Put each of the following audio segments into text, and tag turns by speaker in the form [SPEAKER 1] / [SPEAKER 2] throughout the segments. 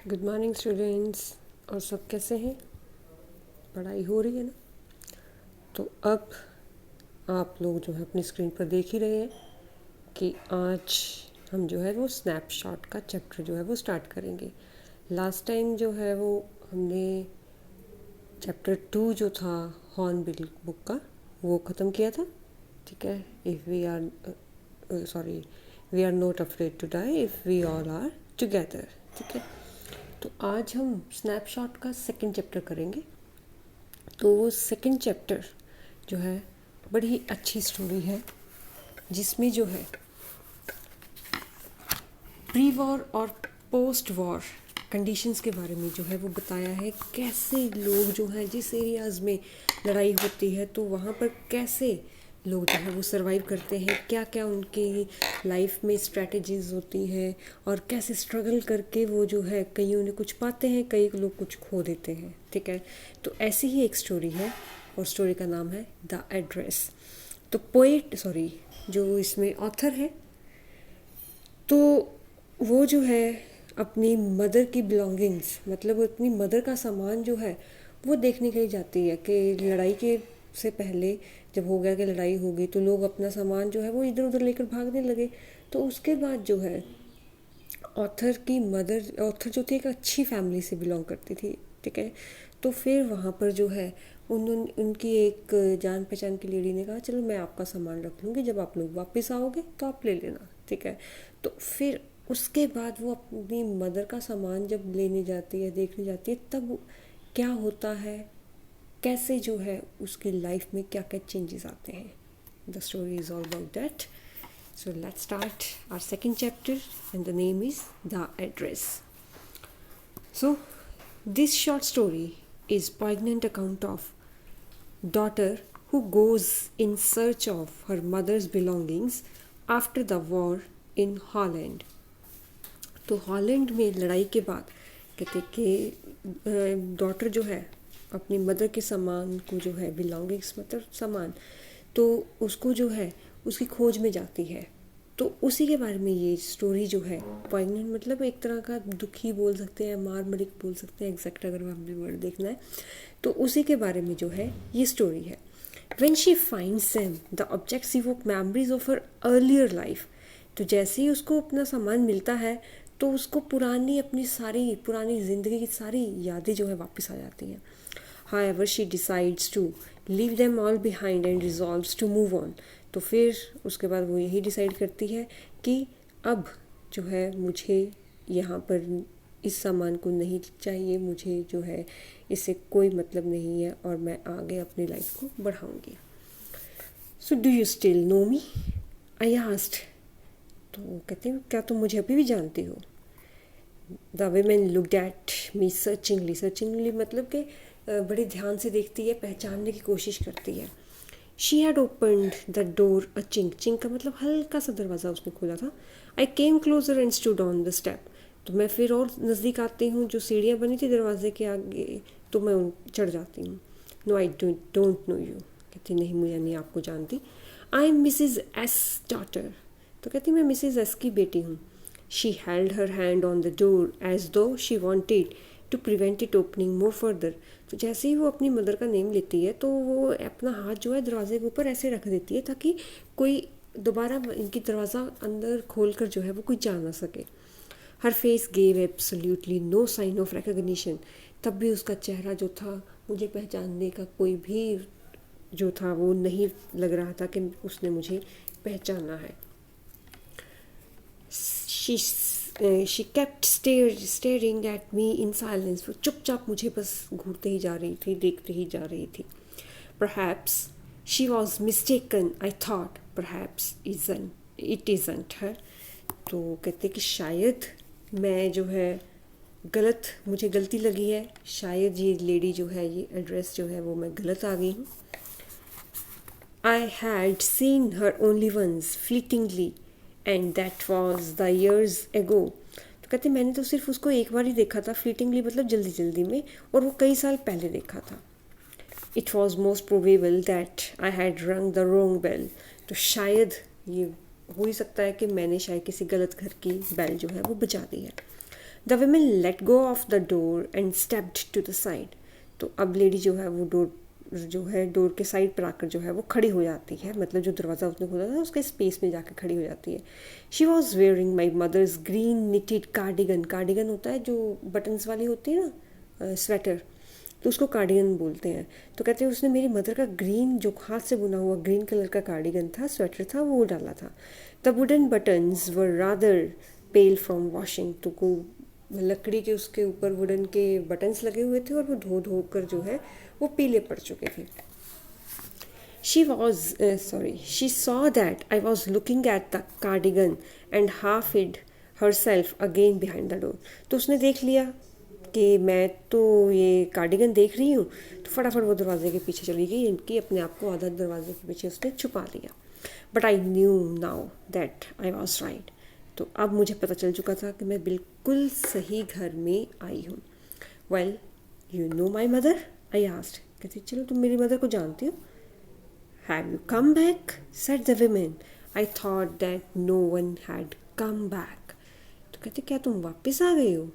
[SPEAKER 1] Good morning students. और सब कैसे हैं? पढ़ाई हो रही है ना? तो अब आप लोग जो है अपनी स्क्रीन पर देख ही रहे हैं कि आज हम जो है वो स्नैपशॉट का चैप्टर जो है वो स्टार्ट करेंगे। लास्ट टाइम जो है वो हमने चैप्टर 2 जो था हॉर्नबिल बुक का वो ख़त्म किया था। ठीक है। If we are sorry we are not afraid to die if we all are together. ठीक है। तो आज हम स्नैपशॉट का सेकंड चैप्टर करेंगे। तो वो सेकंड चैप्टर जो है बड़ी ही अच्छी स्टोरी है, जिसमें जो है प्री वॉर और पोस्ट वॉर कंडीशंस के बारे में जो है वो बताया है। कैसे लोग जो हैं जिस एरियाज़ में लड़ाई होती है तो वहाँ पर कैसे लोग जो है वो सरवाइव करते हैं, क्या क्या उनकी लाइफ में स्ट्रैटेजीज़ होती हैं और कैसे स्ट्रगल करके वो जो है कई उन्हें कुछ पाते हैं, कई लोग कुछ खो देते हैं। ठीक है। तो ऐसी ही एक स्टोरी है और स्टोरी का नाम है द एड्रेस। तो जो इसमें ऑथर है तो वो जो है अपनी मदर की बिलोंगिंग्स, मतलब अपनी मदर का सामान जो है वो देखने के लिए जाती है कि लड़ाई के से पहले जब हो गया कि लड़ाई हो गई तो लोग अपना सामान जो है वो इधर उधर लेकर भागने लगे। तो उसके बाद जो है ऑथर जो थी एक अच्छी फैमिली से बिलोंग करती थी। ठीक है। तो फिर वहाँ पर जो है उनकी एक जान पहचान की लेडी ने कहा चलो मैं आपका सामान रख लूँगी, जब आप लोग वापस आओगे तो आप ले लेना। ठीक है। तो फिर उसके बाद वो अपनी मदर का सामान जब लेने जाती है, देखने जाती है, तब क्या होता है, कैसे जो है उसकी लाइफ में क्या क्या चेंजेस आते हैं। The story is all about that. So let's start our second chapter, and the name is The Address. So this short story is poignant account of daughter who goes in search of her mother's belongings after the war in Holland. तो Holland में लड़ाई के बाद कहते कि daughter जो है अपनी मदर के सामान को जो है बिलोंगिंग्स मतलब सामान, तो उसको जो है उसकी खोज में जाती है। तो उसी के बारे में ये स्टोरी जो है पॉइगनेंट मतलब एक तरह का दुखी बोल सकते हैं, मारमरिक बोल सकते हैं, एग्जैक्ट अगर हमें वर्ड देखना है तो उसी के बारे में जो है ये स्टोरी है। When she finds them, the objects evoke memories of her earlier life. तो जैसे ही उसको अपना सामान मिलता है तो उसको अपनी सारी पुरानी ज़िंदगी की सारी यादें जो है वापस आ जाती हैं। However, she decides to leave them all behind and resolves to move on. तो फिर उसके बाद वो यही डिसाइड करती है कि अब जो है मुझे यहाँ पर इस सामान को नहीं चाहिए, मुझे जो है इससे कोई मतलब नहीं है और मैं आगे अपनी लाइफ को बढ़ाऊँगी। So do you still know me? I asked. तो कहते हैं क्या तुम मुझे अभी भी जानती हो? The women looked at me searchingly मतलब कि बड़े ध्यान से देखती है, पहचानने की कोशिश करती है। She had opened the door a chink का मतलब हल्का सा दरवाज़ा उसने खोला था। I came closer and stood on the step. तो मैं फिर और नज़दीक आती हूँ, जो सीढ़ियाँ बनी थी दरवाजे के आगे तो मैं उन चढ़ जाती हूँ। No I don't know you. कहती नहीं मुझे नहीं आपको जानती। I am Mrs S daughter. तो कहती मैं मिसिज एस की बेटी हूँ। She held her hand on the door as though she wanted to prevent it opening more further. तो जैसे ही वो अपनी मदर का नेम लेती है तो वो अपना हाथ जो है दरवाजे के ऊपर ऐसे रख देती है ताकि कोई दोबारा इनकी दरवाज़ा अंदर खोल कर जो है वो कोई जा ना सके। Her face gave absolutely no sign of recognition. तब भी उसका चेहरा जो था मुझे पहचानने का कोई भी जो था वो नहीं लग रहा था कि उसने मुझे पहचाना है। She kept staring at me in silence. वो चुपचाप मुझे बस घूरते ही जा रही थी, देखते ही जा रही थी। Perhaps she was mistaken I thought, perhaps it isn't her. तो कहते कि शायद मैं जो है मुझे गलती लगी है, शायद ये लेडी जो है ये एड्रेस जो है वो मैं गलत आ गई हूँ। I had seen her only once fleetingly and that was the years ago. तो कहते मैंने तो सिर्फ उसको एक बार ही देखा था, फ्लीटिंगली मतलब जल्दी जल्दी में, और वो कई साल पहले देखा था। It was most probable that I had रंग द रोंग बेल। तो शायद ये हो ही सकता है कि मैंने शायद किसी गलत घर की बेल जो है वो बजा दी है। The women let go of the door and stepped to the side. तो अब लेडी जो है वो डोर के साइड पर आकर जो है वो खड़ी हो जाती है, मतलब जो दरवाज़ा उसने खोला था उसके स्पेस में जाकर खड़ी हो जाती है. She was wearing my mother's green knitted cardigan. Cardigan होता है जो बटन्स वाली होती है ना, स्वेटर, तो उसको कार्डिगन बोलते हैं. तो कहते हैं उसने मेरी मदर का ग्रीन, जो हाथ से बुना हुआ ग्रीन कलर का कार्डिगन था, स्वेटर था, वो डाला था. The wooden buttons were rather pale from washing. तो को लकड़ी के उसके ऊपर वुडन के बटन्स लगे हुए थे और वो धो धो कर जो है वो पीले पड़ चुके थे. She saw that I was looking at the cardigan and half hid herself again behind the door. तो उसने देख लिया कि मैं तो ये कार्डिगन देख रही हूँ, तो फटाफट वो दरवाजे के पीछे चली गई, इनकी अपने आप को आधा दरवाजे के पीछे उसने छुपा लिया. But I knew now that I was right. तो अब मुझे पता चल चुका था कि मैं बिल्कुल सही घर में आई हूँ. Well, you know my mother, I asked. कहती चलो तुम मेरी मदर को जानती हो. Have you come back, said the women. I thought that no one had come back. तो कहती क्या तुम वापस आ गई हो,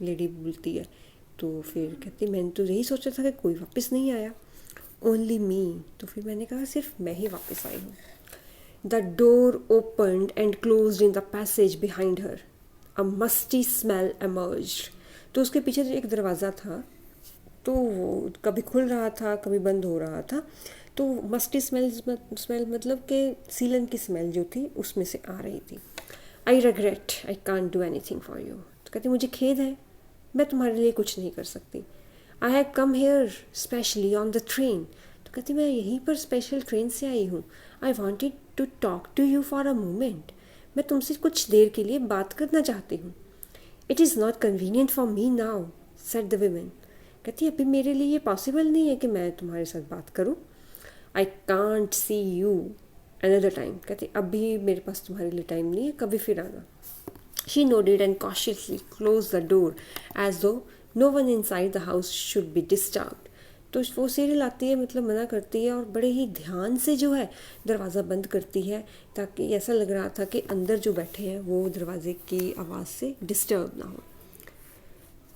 [SPEAKER 1] लेडी बोलती है. तो फिर कहती मैंने तो यही सोचा था कि कोई वापस नहीं आया. Only me. तो फिर मैंने कहा सिर्फ मैं ही वापस आई हूँ. The door opened and closed in the passage behind her. A musty smell emerged. तो उसके पीछे जो एक दरवाज़ा था, तो वो कभी खुल रहा था कभी बंद हो रहा था. तो मस्टी स्मेल मतलब कि सीलन की स्मेल जो थी उसमें से आ रही थी. I regret I can't do anything for you. तो कहती मुझे खेद है, मैं तुम्हारे लिए कुछ नहीं कर सकती. I have come here specially on the train. तो कहती मैं यहीं पर स्पेशल ट्रेन से आई हूँ. I wanted to talk to you for a moment. मैं तुमसे कुछ देर के लिए बात करना चाहती हूँ. It is not convenient for me now, said the women. कहती अभी मेरे लिए ये पॉसिबल नहीं है कि मैं तुम्हारे साथ बात करूँ. I can't see you another time. कहती अभी मेरे पास तुम्हारे लिए टाइम नहीं है, कभी फिर आना. She nodded and cautiously close the door as though no one inside the house should be disturbed. तो वो सीरियल आती है, मतलब मना करती है और बड़े ही ध्यान से जो है दरवाज़ा बंद करती है, ताकि ऐसा लग रहा था कि अंदर जो बैठे हैं वो दरवाजे की आवाज़ से डिस्टर्ब ना हो.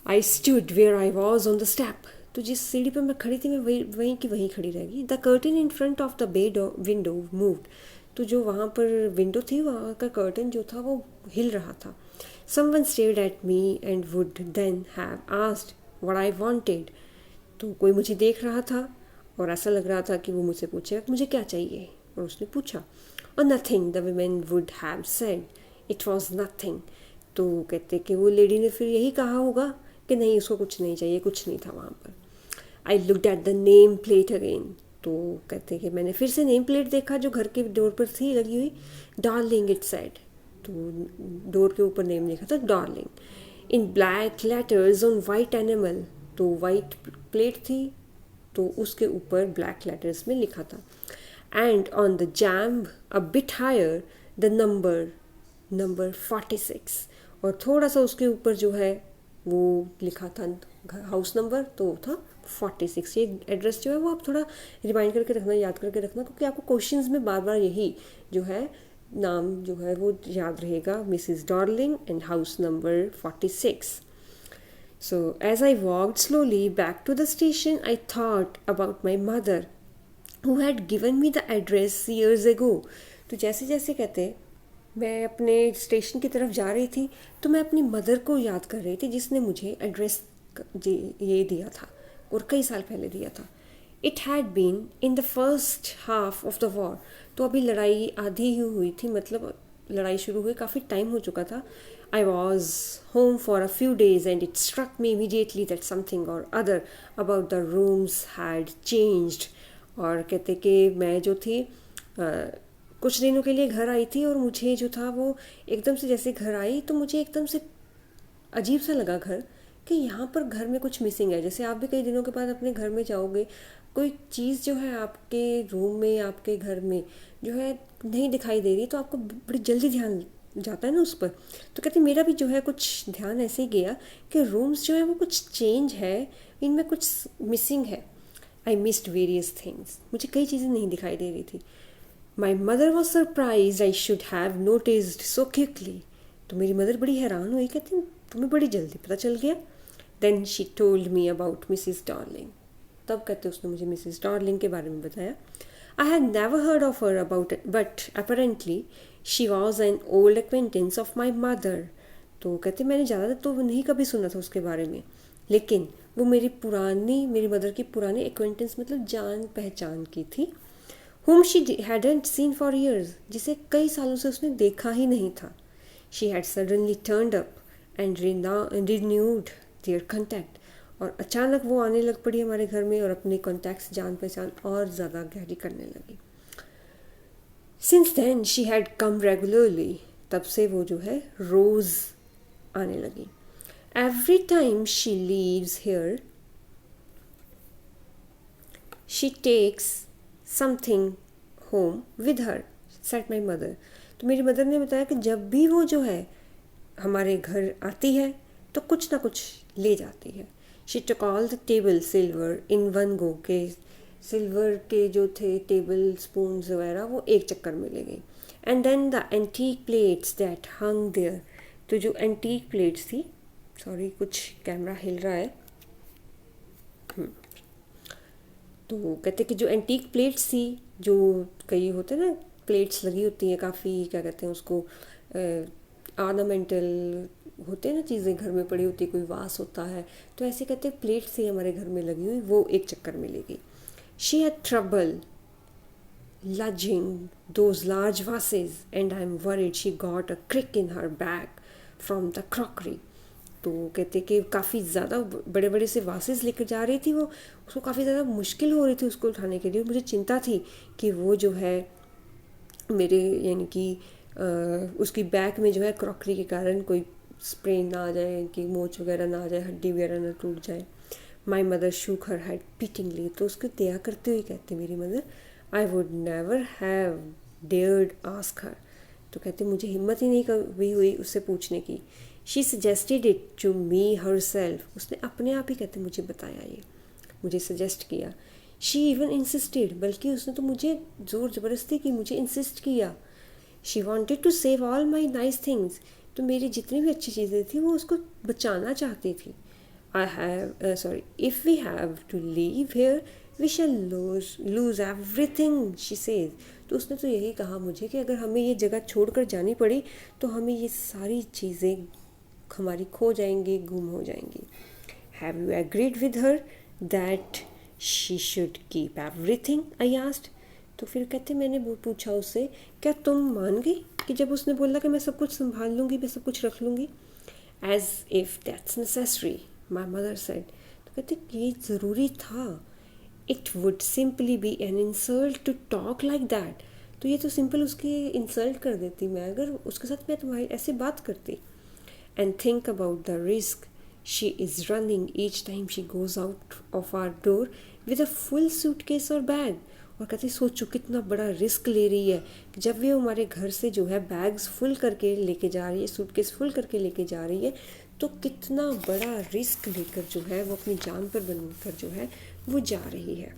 [SPEAKER 1] I stood where I was on the step. तो जिस सीढ़ी पर मैं खड़ी थी मैं वहीं की वहीं खड़ी रह गई. The curtain in front of the bed window moved. तो जो वहाँ पर विंडो थी वहाँ का कर्टन जो था वो हिल रहा था. Someone stared at me and would then have asked what I wanted. तो कोई मुझे देख रहा था और ऐसा लग रहा था कि वो मुझसे पूछेगा मुझे क्या चाहिए, और उसने पूछा. और nothing the women would have said it was nothing. तो कहते कि वो लेडी ने फिर यही कहा होगा कि नहीं उसको कुछ नहीं चाहिए, कुछ नहीं था वहाँ पर. I looked at the name plate again. तो कहते कि मैंने फिर से नेम प्लेट देखा जो घर के डोर पर थी लगी हुई. Darling it said. तो डोर के ऊपर नेम लिखा था darling in black letters on white enamel. तो वाइट प्लेट थी तो उसके ऊपर ब्लैक लेटर्स में लिखा था. And on the jamb a bit higher the number 46. और थोड़ा सा उसके ऊपर जो है वो लिखा था हाउस नंबर, तो वो था 46. ये एड्रेस जो है वो आप थोड़ा रिमाइंड करके रखना, याद करके रखना, क्योंकि आपको क्वेश्चंस में बार बार यही जो है नाम जो है वो याद रहेगा, Mrs darling and house number 46. So as I walked slowly back to the station, I thought about my mother who had given me the address years ago. तो जैसे जैसे कहते मैं अपने स्टेशन की तरफ जा रही थी तो मैं अपनी मदर को याद कर रही थी जिसने मुझे एड्रेस ये दिया था और कई साल पहले दिया था. It had been in the first half of the war. तो अभी लड़ाई आधी ही हुई थी, मतलब लड़ाई शुरू हुई काफ़ी टाइम हो चुका था. I was home for a few days and it struck me immediately that something or other about the rooms had changed. और कहते कि मैं जो थी कुछ दिनों के लिए घर आई थी और मुझे जो था वो एकदम से जैसे घर आई तो मुझे एकदम से अजीब सा लगा घर, कि यहाँ पर घर में कुछ मिसिंग है. जैसे आप भी कई दिनों के बाद अपने घर में जाओगे, कोई चीज़ जो है आपके रूम में आपके घर में जो है नहीं दिखाई दे रही, तो आपको बड़ी जल्दी ध्यान जाता है ना उस पर. तो कहते मेरा भी जो है कुछ ध्यान ऐसे ही गया कि रूम्स जो है वो कुछ चेंज है, इनमें कुछ मिसिंग है. I missed various things. मुझे कई चीज़ें नहीं दिखाई दे रही थी. My mother was surprise I should have noticed so quickly. तो मेरी मदर बड़ी हैरान हुई, कहती तुम्हें बड़ी जल्दी पता चल गया। Then she told me about Mrs Darling. तब कहते उसने मुझे मिसिस डार्लिंग के बारे में बताया। I had never heard of her about it but apparently she was an old acquaintance of my mother. तो कहते मैंने ज़्यादा तो नहीं कभी सुना था उसके बारे में, लेकिन वो मेरी मदर की पुरानी एक्वेंटेंस मतलब जान पहचान की थी। whom she hadn't seen for years, जिसे कई सालों से उसने देखा ही नहीं था। She had suddenly turned up and renewed their contact, और अचानक वो आने लग पड़ी हमारे घर में और अपने कॉन्टैक्ट्स जान पहचान और ज़्यादा गहरी करने लगी। Since then she had come regularly, तब से वो जो है रोज़ आने लगी। Every time she leaves here, she takes something home with her, set my mother. तो मेरी मदर ने बताया कि जब भी वो जो है हमारे घर आती है तो कुछ ना कुछ ले जाती है। She took all the table silver in one go, के सिल्वर के जो थे टेबल स्पून वगैरह वो एक चक्कर में ले गई। And then the antique plates that hung there, तो जो एंटीक प्लेट्स थी, सॉरी कुछ कैमरा हिल रहा है, तो कहते कि जो एंटीक प्लेट्स थी, जो कई होते हैं ना प्लेट्स लगी होती हैं काफ़ी, क्या कहते हैं उसको, ऑर्नामेंटल होते हैं ना चीज़ें घर में पड़ी होती है, कोई वास होता है, तो ऐसे कहते हैं प्लेट्स थी हमारे घर में लगी हुई, वो एक चक्कर में ले गई। She had trouble lugging those large vases and I am worried she got a crick in her back from the crockery. तो कहते कि काफ़ी ज़्यादा बड़े बड़े से वासेस लेकर जा रही थी वो, उसको काफ़ी ज़्यादा मुश्किल हो रही थी उसको उठाने के लिए। मुझे चिंता थी कि वो जो है मेरे यानी कि उसकी बैग में जो है क्रॉकरी के कारण कोई स्प्रेन ना आ जाए, कि मोच वगैरह ना आ जाए, हड्डी वगैरह ना टूट जाए। My mother shook her head pityingly, तो उसको दया करते हुए कहते मेरी mother, I would never have dared ask her. तो कहते मुझे हिम्मत ही नहीं कभी हुई उससे पूछने की। She suggested it to me herself, उसने अपने आप ही कहते मुझे बताया, ये मुझे सजेस्ट किया। शी इवन इंसिस्टेड, बल्कि उसने तो मुझे ज़ोर ज़बरदस्ती की, मुझे इंसिस्ट किया। She wanted to save all my nice things, तो मेरी जितनी भी अच्छी चीज़ें थी वो उसको बचाना चाहती थी। If we have to leave here we shall lose everything, she says. तो उसने तो यही कहा मुझे कि अगर हमें ये जगह छोड़कर जानी पड़ी तो हमें ये सारी चीज़ें हमारी खो जाएंगी, गुम हो जाएंगी। Have you agreed with her that she should keep everything, I asked. तो फिर कहते मैंने वो पूछा उससे, क्या तुम मान गई कि जब उसने बोला कि मैं सब कुछ संभाल लूँगी, मैं सब कुछ रख लूँगी? As if that's necessary, my mother said. तो कहते ये ज़रूरी था। It would simply be an insult to talk like that, तो ये तो सिंपल उसकी इंसल्ट कर देती मैं अगर उसके साथ मैं तुम्हारी ऐसे बात करती। And think about the risk she is running each time she goes out of our door with a full suitcase और बैग। और कहते सोचो कितना बड़ा रिस्क ले रही है कि जब वो हमारे घर से जो है बैग्स फुल करके लेके जा रही है, सूटकेस फुल करके लेके जा रही है, तो कितना बड़ा रिस्क लेकर जो है वो अपनी जान पर बनकर जो है वो जा रही है।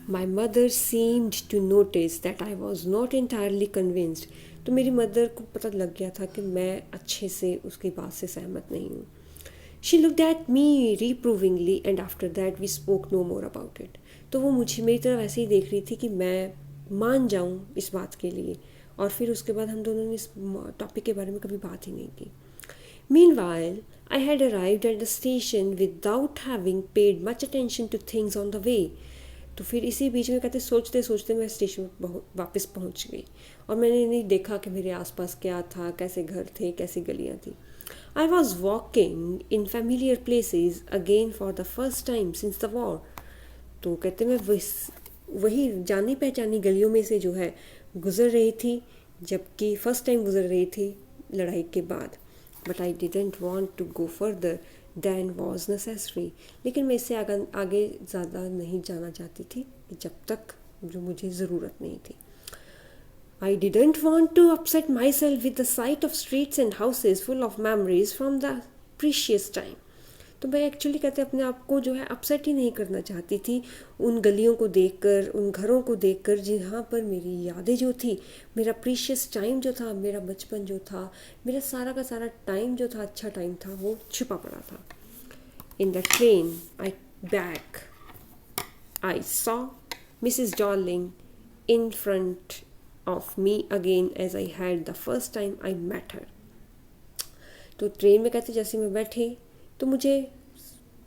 [SPEAKER 1] My mother seemed to notice that I was not entirely convinced, तो मेरी मदर को पता लग गया था कि मैं अच्छे से उसकी बात से सहमत नहीं हूँ। She looked at me reprovingly and after that we spoke no more about it. तो वो मुझे मेरी तरफ ऐसे ही देख रही थी कि मैं मान जाऊँ इस बात के लिए, और फिर उसके बाद हम दोनों ने इस टॉपिक के बारे में कभी बात ही नहीं की। Meanwhile, I had arrived at the station without having paid much attention to things on the way. तो फिर इसी बीच में कहते सोचते सोचते मैं स्टेशन वापस पहुंच गई और मैंने नहीं देखा कि मेरे आसपास क्या था, कैसे घर थे, कैसी गलियां थी। I was walking in familiar places again for the first time since the war. तो कहते मैं वही जानी पहचानी गलियों में से जो है गुज़र रही थी, जबकि फ़र्स्ट टाइम गुज़र रही थी लड़ाई के बाद। But I didn't want to go further than was necessary, लेकिन मैं इससे आगे ज़्यादा नहीं जाना चाहती थी जब तक जो मुझे ज़रूरत नहीं थी। I didn't want to upset myself with the sight of streets and houses full of memories from the precious time. तो मैं एक्चुअली कहते अपने आप को जो है अपसेट ही नहीं करना चाहती थी उन गलियों को देखकर, उन घरों को देखकर जहाँ पर मेरी यादें जो थी, मेरा प्रीशियस टाइम जो था, मेरा बचपन जो था, मेरा सारा का सारा टाइम जो था, अच्छा टाइम था, वो छुपा पड़ा था. In the train I back I saw Mrs. Darling in front of me again as I had the first time I met her. तो ट्रेन में कहते जैसे मैं बैठी तो मुझे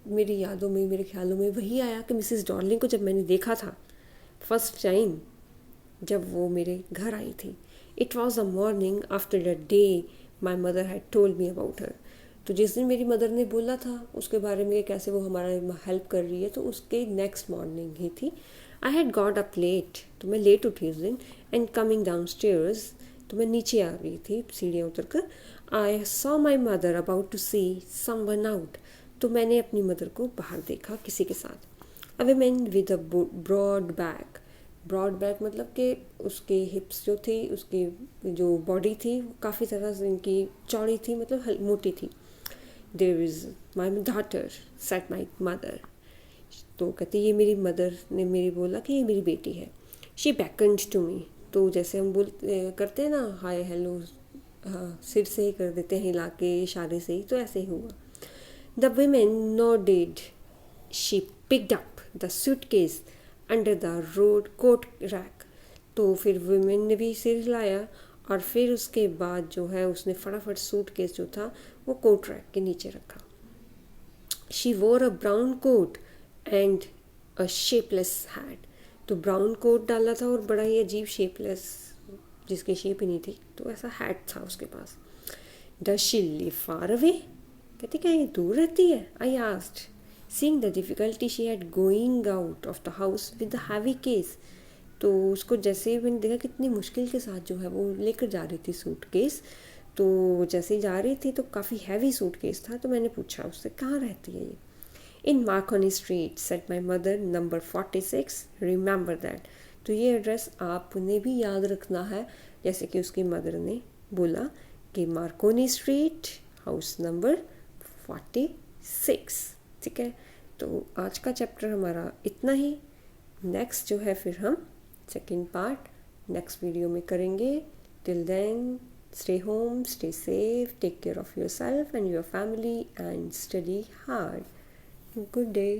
[SPEAKER 1] मेरी यादों में, मेरे ख्यालों में वही आया कि मिसेस डॉर्लिंग को जब मैंने देखा था फर्स्ट टाइम, जब वो मेरे घर आई थी. It was a morning after the day my mother had told me about her. तो जिस दिन मेरी मदर ने बोला था उसके बारे में कैसे वो हमारा हेल्प कर रही है, तो उसके नेक्स्ट मॉर्निंग ही थी. I had got up late, तो मैं लेट उठी उस दिन. एंड कमिंग डाउन स्टेयर्स, तो मैं नीचे आ रही थी सीढ़ियाँ उतर कर. I saw my mother about to see someone out. तो मैंने अपनी मदर को बाहर देखा किसी के साथ. A woman with a broad back. Broad back मतलब कि उसके हिप्स जो थी, उसकी जो बॉडी थी वो काफ़ी तरह से इनकी चौड़ी थी, मतलब मोटी थी. There is my daughter said my mother. तो कहती ये मेरी मदर ने मेरी बोला कि ये मेरी बेटी है. She beckoned to me. तो जैसे हम करते हैं ना हाय हेलो, हाँ सिर से ही कर देते हैं हिला के, इशारे से ही, तो ऐसे ही हुआ. The women nodded. She picked up the suitcase under the road coat rack. तो फिर वुमेन ने भी सिर हिलाया और फिर उसके बाद जो है उसने फटाफट सूटकेस जो था वो कोट रैक के नीचे रखा. She wore a brown coat and a shapeless hat. तो ब्राउन कोट डाला था और बड़ा ही अजीब शेपलेस, जिसकी शेप ही नहीं थी, तो ऐसा हैट था उसके पास. Does she live far away. कहती क्या ये दूर रहती है. I asked, seeing the difficulty she had going out of the house with the heavy case. तो उसको जैसे ही मैंने देखा कितनी मुश्किल के साथ जो है वो लेकर जा रही थी सूटकेस. तो जैसे ही जा रही थी तो काफ़ी हैवी सूटकेस था. तो मैंने पूछा उससे कहाँ रहती है ये. In Marconi street said my mother, number 46, remember that. तो ये एड्रेस आपने भी याद रखना है, जैसे कि उसकी मदर ने बोला कि मार्कोनी स्ट्रीट, हाउस नंबर 46. ठीक है, तो आज का चैप्टर हमारा इतना ही. नेक्स्ट जो है फिर हम सेकेंड पार्ट नेक्स्ट वीडियो में करेंगे. Till then stay home, stay safe, take care of yourself and your family and study hard. Good day.